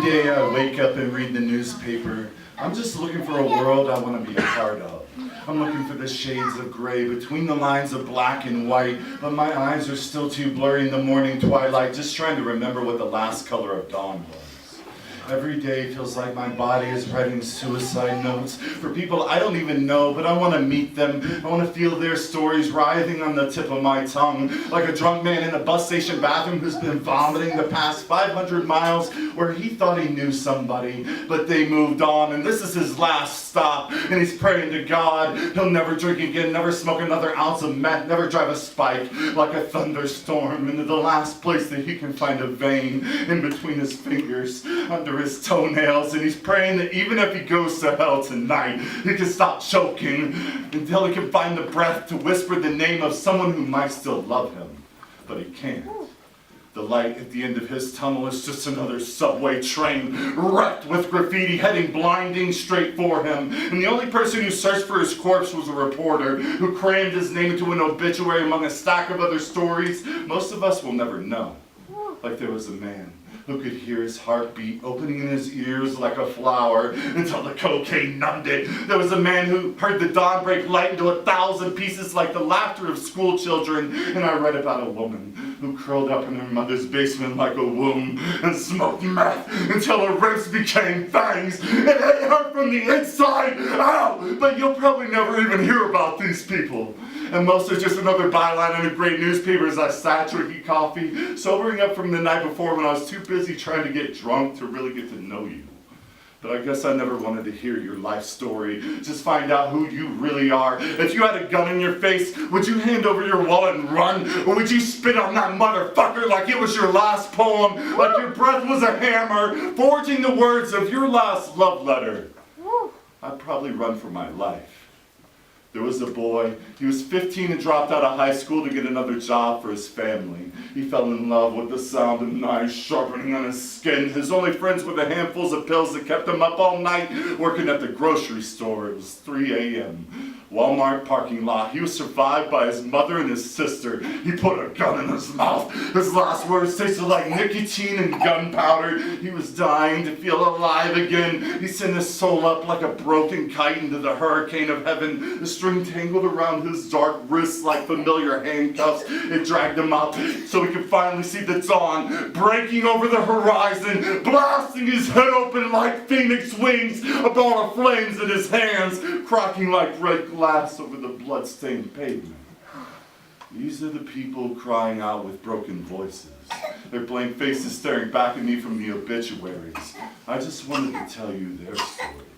day I wake up and read the newspaper, I'm just looking for a world I want to be a part of. I'm looking for the shades of gray between the lines of black and white, but my eyes are still too blurry in the morning twilight, just trying to remember what the last color of dawn was. Every day feels like my body is writing suicide notes for people I don't even know, but I want to meet them. I want to feel their stories writhing on the tip of my tongue, like a drunk man in a bus station bathroom who's been vomiting the past 500 miles where he thought he knew somebody, but they moved on, and this is his last stop, and he's praying to God he'll never drink again, never smoke another ounce of meth, never drive a spike like a thunderstorm into the last place that he can find a vein in between his fingers, under his toenails, and he's praying that even if he goes to hell tonight, he can stop choking until he can find the breath to whisper the name of someone who might still love him, but he can't. The light at the end of his tunnel is just another subway train wrecked with graffiti heading blinding straight for him. And the only person who searched for his corpse was a reporter who crammed his name into an obituary among a stack of other stories most of us will never know. Like there was a man who could hear his heartbeat opening in his ears like a flower until the cocaine numbed it. There was a man who heard the dawn break light into 1,000 pieces like the laughter of school children. And I read about a woman who curled up in her mother's basement like a womb and smoked meth until her ribs became fangs and ate her from the inside out. But you'll probably never even hear about these people. And most are just another byline in a great newspaper as I sat drinking coffee, sobering up from the night before when I was too busy trying to get drunk to really get to know you. But I guess I never wanted to hear your life story, just find out who you really are. If you had a gun in your face, would you hand over your wallet and run? Or would you spit on that motherfucker like it was your last poem, like your breath was a hammer, forging the words of your last love letter? I'd probably run for my life. There was a boy, he was 15 and dropped out of high school to get another job for his family. He fell in love with the sound of knives sharpening on his skin. His only friends were the handfuls of pills that kept him up all night working at the grocery store. It was 3 a.m. Walmart parking lot. He was survived by his mother and his sister. He put a gun in his mouth. His last words tasted like nicotine and gunpowder. He was dying to feel alive again. He sent his soul up like a broken kite into the hurricane of heaven. The string tangled around his dark wrists like familiar handcuffs. It dragged him up so he could finally see the dawn breaking over the horizon, blasting his head open like phoenix wings, a ball of flames in his hands, cracking like red glass over the blood-stained pavement. These are the people crying out with broken voices, their blank faces staring back at me from the obituaries. I just wanted to tell you their story.